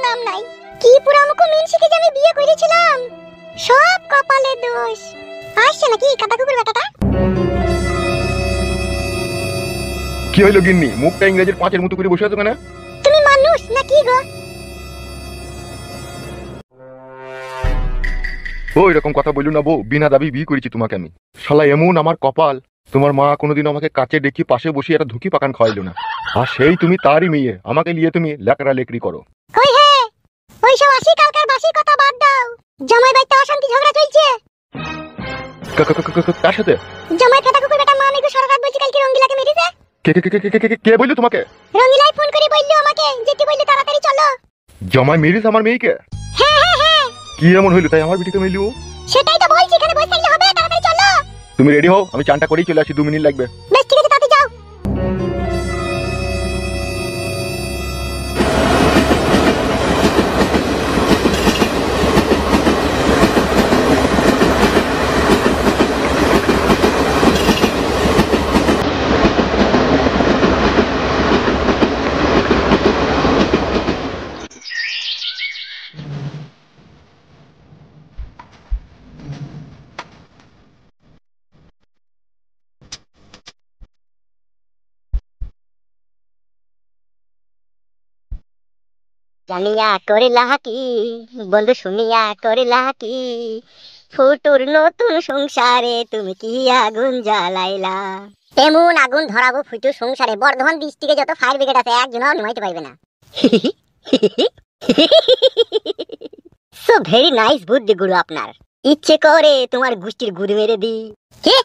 দাম নাই। কি পুরামুখ মিনসিকে যে আমি বিয়ে করেছিলাম, সব কপালে দোষ। আসছে নাকি কাটা কুকুর বেটাটা? কি হইলো গিন্নি, মুখটা ইংরেজির 5-এর মতো করে বসে আছো কেন? তুমি মানুষ নাকি গো? ওই রকম কথা বললো না বউ, বিনা দাবি বিয়ে করেছি তোমাকে আমি। শালা এমন আমার কপাল, তোমার মা কোনোদিন আমাকে কাছে ডেকে পাশে বসে একটা ধুকি পাকান খাওয়াইলো না, আর সেই তুমি তারই মেয়ে, আমাকে নিয়ে তুমি লেকড়া লেকড়ি করো। কই হে, ওই সব আসি কালকার বাসি কথা বাদ দাও। জামাই বাইতে অশান্তি ঝগড়া চলছে। কার সাথে? জামাই কাটা কুকুর বেটা, মা আমি সারা রাত বলছি কালকে রঙ্গিলাকে মেরেছে। কে বললো তোমাকে? রঙ্গিলাই ফোন করে বললো আমাকে, যেতে বললো তাড়াতাড়ি চলো। জামাই মেরেছে আমার মেয়েকে? হ্যাঁ হ্যাঁ হ্যাঁ। কি এমন হইলো তাই আমার বিটিকে মেলিও? সেটাই তো বলছি, এখানে বসে থাকলে হবে, তাড়াতাড়ি চলো। তুমি রেডি হও, আমি চানটা করেই চলে আসি, 2 মিনিট লাগবে। বেশ ঠিক আছে, তাড়াতাড়ি যাও। জানিয়া করিলা কি বন্ধু, শুনিয়া করিলা কি, ফুটুর নতুন সংসারে তুমি কি আগুন জ্বালাইলা। তেমন আগুন ধরাবো ফুটুর সংসারে, বর্ধমান ডিস্ট্রিক্টে যত ফায়ার ব্রিগেড আছে একজনও নিমাইতে পারবে না। সো ভেরি নাইস বুদ্ধি গুরু আপনার। ইচ্ছে করে তোমার গুষ্টির গুড় মেরে দি। কে?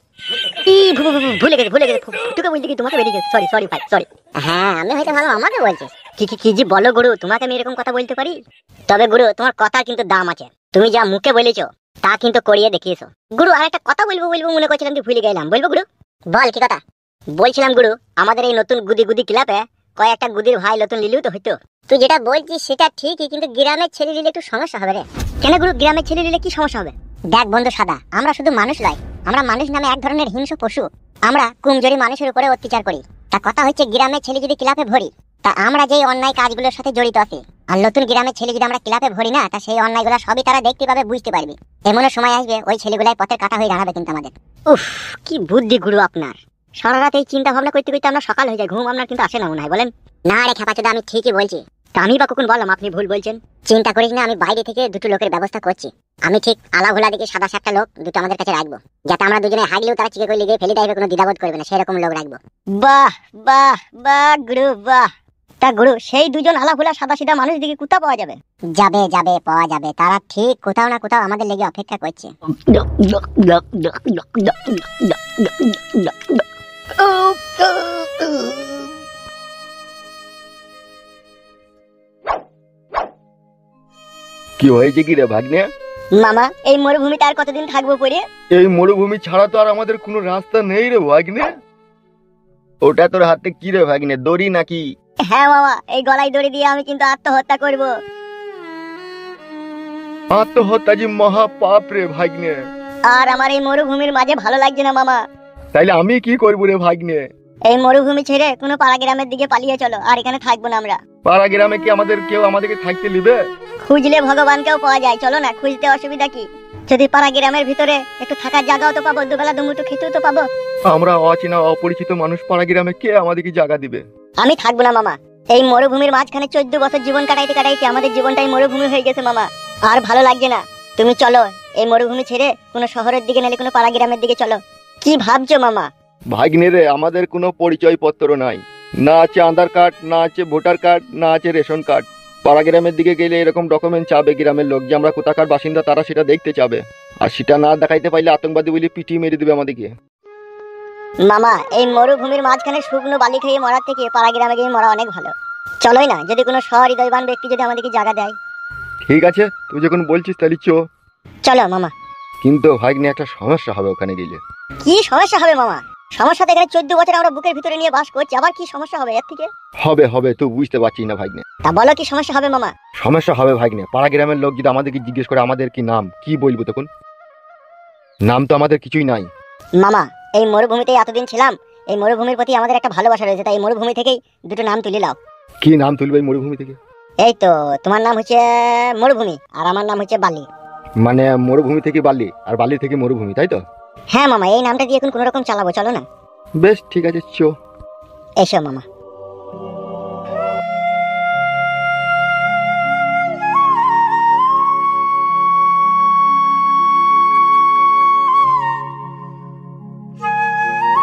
ভুলে গেছে তোকে বলতে কি তোমাকে বেরিয়ে গেছে। সরি সরি ভাই, সরি। হ্যাঁ আমি হয়তো ভালো আমাকে বলছিস। কি জি বলো গুরু, তোমাকে আমি এরকম কথা বলতে পারি? তবে গুরু তোমার কথার কিন্তু দাম আছে, তুমি যা মুখে বলেছো তা কিন্তু করিয়ে দেখিয়েছো। গুরু আর একটা কথা বলবো মনে করছিলাম, ভুলে গেলাম। বলবো গুরু? বল কি কথা? বলছিলাম গুরু, আমাদের এই নতুন গুদি ক্লাবে কয়েকটা গুদির ভাই নতুন লিলিও তো হইতো। তুই যেটা বলছিস সেটা ঠিকই, কিন্তু গ্রামের ছেলে নিলে একটু সমস্যা হবে রে। কেন গুরু, গ্রামের ছেলে নিলে কি সমস্যা হবে? দেখ বন্ধু সাদা, আমরা শুধু মানুষ নয়, আমরা মানুষ নামে এক ধরনের হিংস্র পশু। আমরা কুমজোরি মানুষের উপরে অত্যাচার করি। তা কথা হচ্ছে, গ্রামের ছেলে যদি ক্লাবে ভরি, তা আমরা যেই অন্যায় কাজগুলোর সাথে জড়িত আছি, আর নতুন গ্রামের ছেলে যদি আমরা ক্লাবে ভরি না, তা সেই অন্যায়গুলো সবই তারা দেখতে পাবে, বুঝতে পারবে। এমনও সময় আসবে ওই ছেলেগুলাই পথের কাটা হয়ে দাঁড়াবে কিন্তু আমাদের। উফ, কি বুদ্ধি গুরু আপনার। সারা রাত এই চিন্তা ভাবনা করতে করতে আমরা সকাল হয়ে যায়, ঘুম আপনার কিন্তু আসে না মনে হয়, বলেন? না রে খেপাচোদা, আমি ঠিকই বলছি। তা আমি বা কখন বললাম আপনি ভুল বলছেন? চিন্তা করিস না, আমি বাইরে থেকে দুটো লোকের ব্যবস্থা করছি। আমি ঠিক আলাভোলা দিকে সাদা সাতটা লোক দুটো আমাদের কাছে রাখবো, যাতে আমরা দুজনে হাগলেও তারা চিকে করে লিগে ফেলে টাইপের কোনো দ্বিধাবোধ করবে না, সেরকম লোক রাখবো। বাহ বাহ বাহ গুরু বাহ। তা গুরু, সেই দুজন আলাভোলা সাদা সিধা মানুষ দিকে কোথা পাওয়া যাবে? যাবে পাওয়া যাবে, তারা ঠিক কোথাও না কোথাও আমাদের লেগে অপেক্ষা করছে। কি হয়েছে কি রে ভাগ্নে? মামা, এই মরুভূমিতে আর কতদিন থাকবো পড়ে? এই মরুভূমি ছাড়া তো আর আমাদের কোনো রাস্তা নেই রে ভাগ্নে। ওটা তোর হাতে কি রে ভাগ্নে, দড়ি নাকি? হ্যাঁ মামা, এই গলায় দড়ি দিয়ে আমি কিন্তু আত্মহত্যা করব। আত্মহত্যা যে মহা পাপ রে ভাগ্নে। আর আমার এই মরুভূমির মাঝে ভালো লাগছে না মামা। তাইলে আমি কি করবো রে ভাগ্নে? এই মরুভূমি ছেড়ে কোনো পাড়া গ্রামের দিকে পালিয়ে চলো, আর এখানে থাকবো না আমরা। পাড়া গ্রামে কি আমাদেরকে থাকতে দিবে? খুঁজলে ভগবানকেও পাওয়া যায়, চলো না, খুঁজতে অসুবিধা কি? যদি পাড়া গ্রামের ভিতরে একটু থাকার জায়গাও তো পাবো, দুবেলা দুমুঠো খেতেও তো পাবো। আমরা অচেনা অপরিচিত মানুষ, পাড়া গ্রামে কে আমাদেরকে জায়গা দিবে? আমি থাকবো না মামা। এই মরুভূমির মাঝখানে 14 বছর জীবন কাটাইতে কাটাইতে আমাদের জীবনটাই মরুভূমি হয়ে গেছে মামা, আর ভালো লাগছে না। তুমি চলো এই মরুভূমি ছেড়ে কোনো শহরের দিকে, নালে কোনো পাড়া গ্রামের দিকে চলো। কি ভাবছো মামা? ভাগ্নে রে, আমাদের কোনো পরিচয় পত্র নাই, না আছে আধার কার্ড, না আছে ভোটার কার্ড, না আছে রেশন কার্ড। পাড়া গ্রামের দিকে গেলে এরকম ডকুমেন্ট চাবে গ্রামের লোক, যে আমরা কোথাকার বাসিন্দা তারা সেটা দেখতে চাবে, আর সেটা না দেখাইতে পাইলে আতঙ্কবাদী বলে পিটিয়ে মেরে দিবে আমাদেরকে। মামা, এই মরুভূমির মাঝখানে শুকনো বালি খেয়ে মরার থেকে পাড়া গ্রামে গিয়ে মরা অনেক ভালো। চলোই না, যদি কোনো সহৃদয়বান ব্যক্তি যদি আমাদেরকে জায়গা দেয়। ঠিক আছে, তুই যখন বলছিস তাহলে চলো মামা। কিন্তু ভাগ্নে একটা সমস্যা হবে ওখানে গেলে। কি সমস্যা হবে মামা? সমস্যা তো এখানে 14 বছর আমরা বুকের ভিতরে নিয়ে বাস করছি, আবার কি সমস্যা হবে এর থেকে? হবে তুই বুঝতে পারছিস না ভাগ্নে। তা বলো কি সমস্যা হবে মামা? সমস্যা হবে ভাগ্নে, পাড়া গ্রামের লোক যদি আমাদেরকে জিজ্ঞেস করে আমাদের কি নাম, কি বলবো তখন? নাম তো আমাদের কিছুই নাই। মামা, এই মরুভূমিতে এতদিন ছিলাম, এই মরুভূমির প্রতি আমাদের একটা ভালোবাসা রয়েছে, তাই এই মরুভূমি থেকেই দুটো নাম তুলে নাও। কি নাম তুলবে এই মরুভূমি থেকে? এই তো, তোমার নাম হচ্ছে মরুভূমি আর আমার নাম হচ্ছে বালি। মানে মরুভূমি থেকে বালি আর বালি থেকে মরুভূমি, তাই তো? হ্যাঁ মামা, এই নামটা দিয়ে এখন কোনো রকম চালাবো, চলো না। বেশ ঠিক আছে, চো। এসো মামা।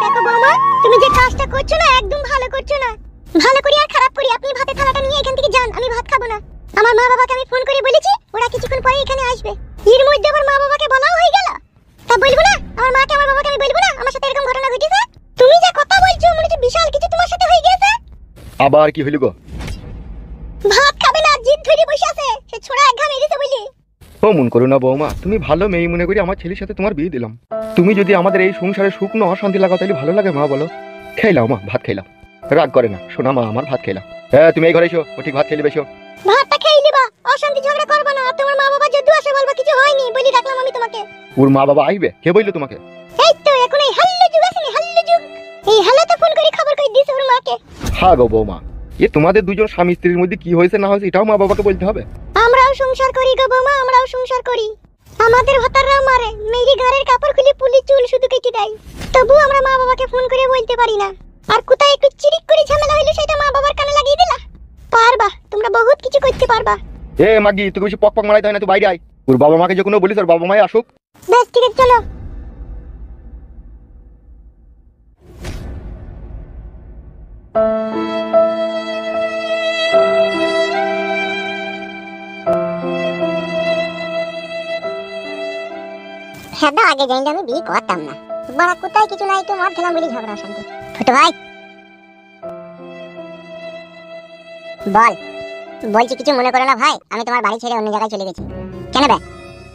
দেখো বৌমা, তুমি যে কাজটা করছো না একদম ভালো করছো না। ভালো করি আর খারাপ করি, আপনি ভাতের থালাটা নিয়ে এখান থেকে যান, আমি ভাত খাবো না। আমার মা বাবাকে আমি ফোন করে বলেছি, ওরা কিছুক্ষণ পরে এখানে আসবে। এর মধ্যে আমার মা বাবাকে বলাও হয়ে গেল। তা বলবো না আমার মাকে আমার বাবাকে আমি বলবো না আমার সাথে এরকম ঘটনা ঘটেছে? তুমি যে কথা বলছো মনে হচ্ছে বিশাল কিছু তোমার সাথে হয়ে গেছে। আবার কি হইল গো? ভাত খাবে না, জিদ ধরে বসে আছে, সে ছোড়া এক ঘা মেরেছে বলি। ও মন করো না বৌমা, তুমি ভালো মেয়ে মনে করি আমার ছেলের সাথে তোমার বিয়ে দিলাম। তুমি যদি আমাদের এই সংসারে সুখ না অশান্তি লাগাও তাহলে ভালো লাগে মা, বলো? খেলাও মা, ভাত খেলাও। রাগ করে না, শোনা মা আমার, ভাত খেলাও। হ্যাঁ তুমি এই ঘরে এসো, ও ঠিক ভাত খেলে বেশো। ভাতটা খেয়ে নিবা, অশান্তি ঝগড়া করবে না। আর তোমার মা বাবা যদি আসে বলবা কিছু হয়নি বলি রাখলাম আমি তোমাকে। ওর মা বাবা আইবে, কে বললো তোমাকে? এই তো এখন এই হাল্লু যুগ আছে, হাল্লু যুগ। এই হালাতে ফোন করে খবর কই দিছে ওর মাকে। হ্যাঁ গো বৌমা, এ তোমাদের দুজন স্বামী স্ত্রীর মধ্যে কি হয়েছে না হয়েছে এটাও মা বাবাকে বলতে হবে। আমরাও সংসার করি গো বৌমা, আমরাও সংসার করি। আমাদের ভাতাররাও মারে, মেরি ঘরের কাপড় খুলে পুলি চুল শুধু কেটে দেয়। তবু আমরা মা বাবাকে ফোন করে বলতে পারি না। আর কোথায় একটু চিরিক করে ঝামেলা হইলো সেটা মা বাবার কানে লাগিয়ে দিলা। পারবা, তোমরা বহুত কিছু করতে পারবা। এ মাগি, তুই বেশি পক পক মারাইতে হয় না, তুই বাইরে আয়। ওর বাবা মাকে যখন বলিস ওর বাবা মাই আসুক। বেশ ঠিক আছে, চলো। হ্যাঁ দা, আগে জানলে আমি বিয়ে করতাম না। বড় কোথায় কিছু নাই, তো মদ খেলাম বলি ঝগড়া অশান্তি। ছোট ভাই বল। বলছি কিছু মনে করো না ভাই, আমি তোমার বাড়ি ছেড়ে অন্য জায়গায় চলে গেছি। কেন বে?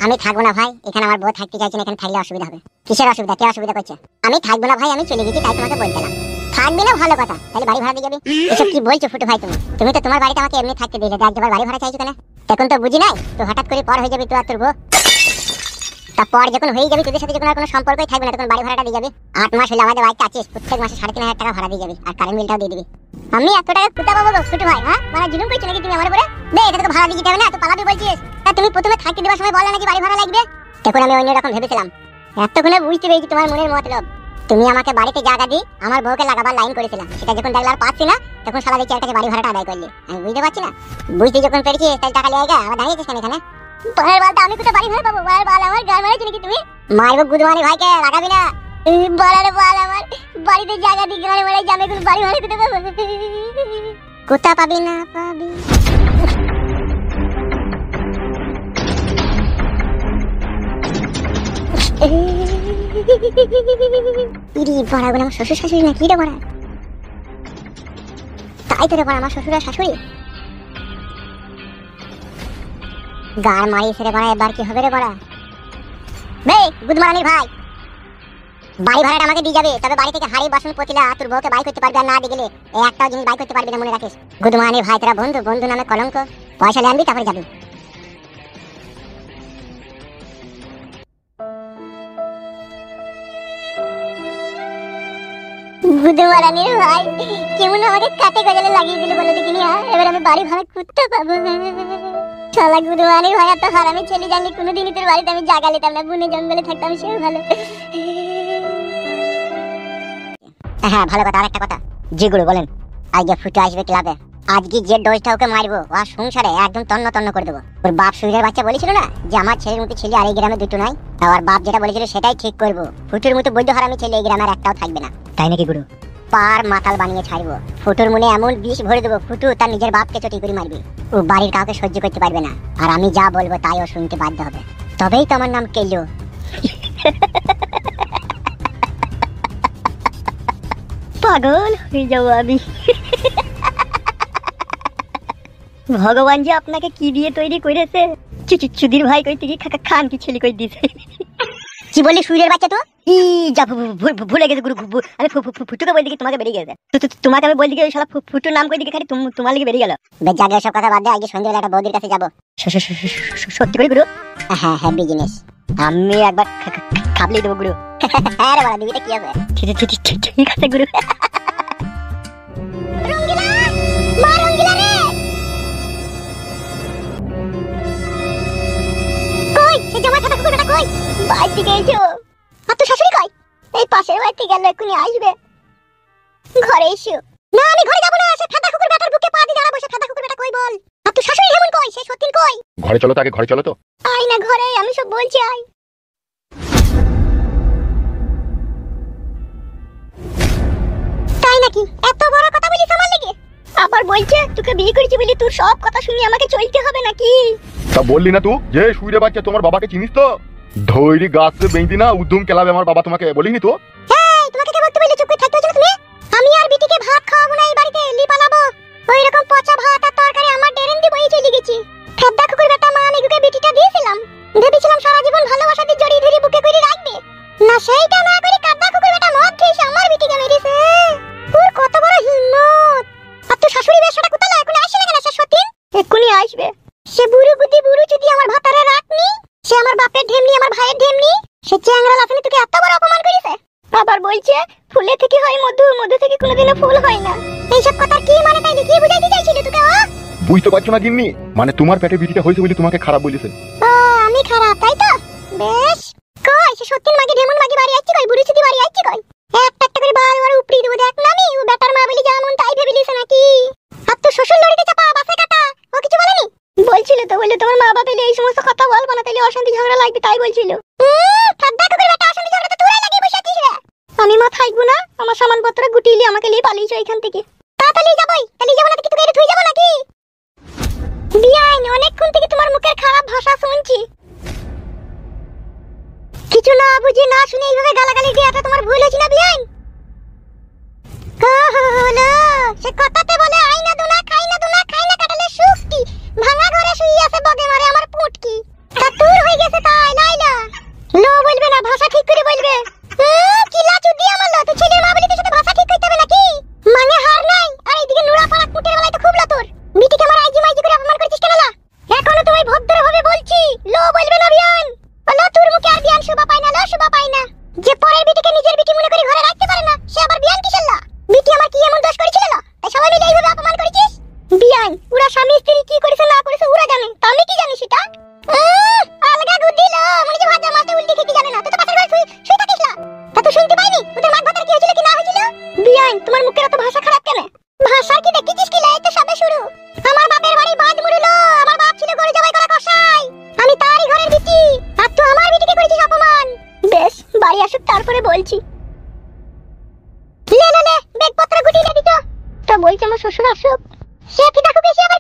আমি থাকবো না ভাই এখানে, আমার বউ থাকতে চাইছে না, এখানে থাকলে অসুবিধা হবে। কিসের অসুবিধা? কে অসুবিধা করছে? আমি থাকবো না ভাই, আমি চলে গেছি, তাই তোমাকে বলছিলাম। থাকবি না ভালো কথা, তাহলে বাড়ি ভাড়া দিয়ে যাবি। এসব কি বলছো ফুটু ভাই? তুমি তো তোমার বাড়িতে আমাকে এমনি থাকতে দিলে, একবার বাড়ি ভাড়া চাইছো কেন? এখন তো বুঝি নাই তো হঠাৎ করে পর হয়ে যাবি তুই আর তোর বউ। তারপর যখন হয়ে যাবি, তোদের সাথে যখন আর কোনো সম্পর্কই থাকবে না, তখন বাড়ি ভাড়াটা দিয়ে যাবি। 8 মাস হলে আমাদের বাড়িতে আছিস, প্রত্যেক মাসে 3,500 টাকা ভাড়া দিয়ে যাবি, আর কারেন্ট বিলটাও দিয়ে দিবি। আমি এত টাকা কোথা পাবো গো ছোট ভাই? হ্যাঁ মানে জুলুম করছো নাকি তুমি আমার উপরে? বে, এটা তো ভাড়া দিয়ে দিতে হবে না, তুই পালাবি বলছিস। তা তুমি প্রথমে থাকতে দেওয়ার সময় বললে নাকি বাড়ি ভাড়া লাগবে? তখন আমি অন্য রকম ভেবেছিলাম, এতক্ষণে বুঝতে পেরেছি তোমার মনের মতলব। তুমি আমাকে বাড়িতে জায়গা দি আমার বউকে লাগাবার লাইন করেছিলাম, সেটা যখন দেখলে আর পাচ্ছি না, তখন সারা দেখি একটা বাড়ি ভাড়াটা আদায় করলি। আমি বুঝতে পারছি না, বুঝতে যখন পেরেছি তাই টাকা লিয়ে গা আবার দাঁড়িয়েছিস কেন এখানে? বাড়ির বালটা আমি কোথায় বাড়ি ভাড়া পাবো? বাড়ির বাল আমার গান মারাইছি নাকি তুমি? মারবো গুদমানি ভাইকে, লাগাবি না। বাড়ারে বাল আমার বাড়িতে জায়গা দি গান মারাই, জামে কোনো বাড়ি ভাড়া কোথায় পাবো? কোথা পাবি না পাবি। ইরি বড়া গুলো আমার শ্বশুর শাশুড়ি নাকি রে বড়া? তাই তো রে বড়া, আমার শ্বশুর আর শাশুড়ি। গার মারিয়েছে রে বড়া, এবার কি হবে রে বড়া? বে গুদমারানির ভাই, বাড়ি ভাড়াটা আমাকে দিয়ে যাবে, তবে বাড়ি থেকে হাড়ি বাসন পচিলা তোর বউকে বাই করতে পারবি, আর না দিয়ে গেলে এই একটাও জিনিস বাই করতে পারবি না, মনে রাখিস। গুদমারানির ভাই তোরা বন্ধু, বন্ধু নামে কলঙ্ক। পয়সা নিয়ে আনবি তারপরে যাবি। গুদমারানির ভাই কেমন আমাকে কাটে গজালে লাগিয়ে দিল বলে দেখিনি। এবার আমি বাড়ি ভাড়া করতে পাবো? শালা গুদমারানির ভাই, এত হারামি ছেলে জানলে কোনোদিনই তোর বাড়িতে আমি জায়গা নিতাম না, বনে জঙ্গলে থাকতাম, সে ভালো। হ্যাঁ ভালো কথা। আর একটা কথা, যেগুলো বলেন আজকে ফুটে আসবে ক্লাবে, আজকে যে ডোজটা ওকে মারবো আর সংসারে একদম তন্ন তন্ন করে দেবো। ওর বাপ সুইরের বাচ্চা বলেছিল না যে আমার ছেলের মতো ছেলে আর এই গ্রামে দুটো নাই, আর বাপ যেটা বলেছিল সেটাই ঠিক করবো। ফুটুর মতো বৈধ হারামি ছেলে এই গ্রামের একটাও থাকবে না। তাই নাকি গুরু? পার মাতাল বানিয়ে ছাড়বো, ফুটুর মনে এমন বিষ ভরে দেবো, ফুটু তার নিজের বাপকে চটি করে মারবে। ও বাড়ির কাউকে সহ্য করতে পারবে না, আর আমি যা বলবো তাই ও শুনতে বাধ্য হবে। তবেই তো আমার নাম কেলো। পাগল হয়ে যাবো আমি। ভগবান যে আপনাকে কি দিয়ে তৈরি করেছে। চুদির ভাই কইতে কি খান কি ছেলে কই দিছে। কি বললি সুইরের বাচ্চা? তো ই যা ভুলে গেছে গুরু। আমি ফুটুকে বই দিকে তোমাকে বেরিয়ে গেছে। তোমাকে আমি বই দিকে শালা ফুটুর নাম কই দিকে খালি তোমার লিগে বেরিয়ে গেল। জাগে সব কথা বাদ দে, আজকে সন্ধ্যাবেলা একটা বৌদির কাছে যাবো। সত্যি করে গুরু? হ্যাঁ হ্যাঁ বিজনেস। আমি একবার খাবলেই দেবো গুরু। হ্যাঁ রে বলা, দিবিটা কি হবে? ঠিক আছে গুরু। রঙ্গিলা মা, রঙ্গিলা রে বাইরে দিকে এসো। আর তো শাশুড়ি কই? এই পাশের বাড়িতে গেল, এক্ষুনি আসবে। ঘরে এসো। না আমি ঘরে যাবো না, সে ফেদা কুকুর বেটার বুকে পা দিয়ে দাঁড়াবো। সে ফেদা কুকুর বেটা কই বল? আর তো শাশুড়ি হেমন কই? সে সত্যিন কই? ঘরে চলো তো, আগে ঘরে চলো তো। আয় না ঘরে, আমি সব বলছি আয়। তাই নাকি? এত বড় কথা বলিস আমার লেগে? আবার বলছে তোকে বিয়ে করেছি বলি তোর সব কথা শুনি আমাকে চলতে হবে নাকি? তা বললি না তুই যে শুইরে বাচ্চা তোমার বাবাকে চিনিস তো? ধৈরি গাছে বেঁধি না উদ্যম কেলাবে আমার বাবা, তোমাকে বলিনি তো? এই তোমাকে কে বলতে বললি? চুপ করে থাকতে হচ্ছে না তুমি? আমি আর বিটিকে ভাত খাওয়াবো না এই বাড়িতে, লি পালাবো। ওই রকম পচা ভাত আর তরকারি আমার ডেরেন দি বই চলে গেছি। ফেদ্দা কুকুর বেটা মা মেঘুকে বিটিটা দিয়েছিলাম, ভেবেছিলাম সারা জীবন ভালোবাসা দিয়ে জড়িয়ে ধরে বুকে করে রাখবে। না সেইটা না করে কাদ্দা কুকুর বেটা মদ খেয়েছে আমার বিটিকে মেরেছে। ওর কত বড় হিম্মত! আর তো শাশুড়ি বেশটা কোথায়? এখন আসে না কেন? সে সতীন এক্ষুনি আসবে। সে বুড়ো বুদ্ধি বুড়ো চুদি আমার ভাতারে রাখনি। সে আমার বাপের ঢেমনি, আমার ভাইয়ের ঢেমনি। সে চ্যাংড়া লাফানি তোকে এত বড় অপমান করেছে। আবার বলছে ফুলে থেকে হয় মধু, মধু থেকে কোনোদিনও ফুল হয় না। এইসব কথা কি মানে? তাই কি বুঝাইতে চাইছিল তোকে ও? বুঝতে পারছো না গিন্নি? মানে তোমার পেটে বিটিটা হয়েছে বলে তোমাকে খারাপ বলেছে। ও আমি খারাপ তাই তো? বেশ। কই সে সত্যিন মাগি ঢেমন মাগি বাড়ি আসছে কই? বুড়ি চুদি বাড়ি আসছে কই? একটা একটা করে বারবার উপরি দেবো দেখ না আমি। ও বেটার মা বলি যেমন তাই ভেবে লিছে নাকি? আর তো শ্বশুর লড়িতে চাপা বাসে কাটা, ও কিছু বলেনি? বলছিল তো, বলে তোমার মা বাবা এই সমস্ত কথা বলবো না, তাইলে অশান্তি ঝগড়া লাগবে, তাই বলছিল। ঠাড্ডা কুকুর বেটা, অশান্তি ঝগড়া তো তোরাই লাগিয়ে বসে আছিস রে। আমি মা থাকবো না, আমার সামানপত্র গুটিয়ে নিয়ে আমাকে নিয়ে পালিয়েছো এখান থেকে। তাড়াতাড়ি যাবই, তাহলে যাবো না কি তোকে এটা থুই যাবো নাকি? বিয়ান অনেকক্ষণ থেকে তোমার মুখের খারাপ ভাষা শুনছি। কিছু না বুঝি না শুনে এইভাবে গালাগালি দেওয়াটা তোমার ভুল হয়েছে না বিয়ান? হলো সে কথাতে বলে আইনা দুনা খাই না দুনা খাই না কাটালে সুখটি ভাঙা ঘরে শুই আছে বগে মারে আমার পুটকি। তা তোর হয়ে গেছে তাই লাইলা? লো বলবে না, ভাষা ঠিক করে বলবে। কি লাচু দিয়ে আমার লো? তুই ছেলের মা বলি তোর সাথে ভাষা ঠিক করতে হবে নাকি? মানে হার নাই আর এইদিকে নুরা পাড়া কুটের বেলায় তো খুব লাতুর। বিটিকে আমার আইজি মাইজি করে অপমান করছিস কেন লা? এখনো তোমায় ভদ্রভাবে বলছি, লো বলবে না বিয়ান। বলো তোর মুখে আর বিয়ান শোভা পায় না, লো শোভা পায় না। যে পরের বিটিকে নিজের বিটি মনে করে ঘরে রাখতে পারে না, সে আবার বিয়ান কিসের লা? বিটি আমার কি এমন দোষ করেছিল না তাই সবাই মিলে এইভাবে অপমান করেছিস? বিয়ান ওরা স্বামী স্ত্রী কি করেছে না করেছে ওরা জানে, তা আমি কি জানি সেটা? আলগা গুদিল মনে যে ভাজা মাছটা উল্টে খেতে জানে না। তুই তো পাশের ঘরে শুয়ে থাকিস না, তা তুই শুনতে পাইনি ওদের মাছ ভাতের কি হয়েছিল কি না হয়েছিল? বিয়ান তোমার মুখের এত ভাষা খারাপ কেন? ভাষার কি দেখেছিস কি? লাই তো সবে শুরু। আমার বাপের বাড়ি বাদ মুড়িল, আমার বাপ ছিল গরু জবাই করা কসাই, আমি তারই ঘরের বিটি, আর তুই আমার বিটিকে করেছিস অপমান। বেশ বাড়ি আসুক তারপরে বলছি। লে লে লে ব্যাগপত্র গুটিয়ে দিত তো বলছে আমার শ্বশুর আসুক। সে ফিদা খুব বেশি আবার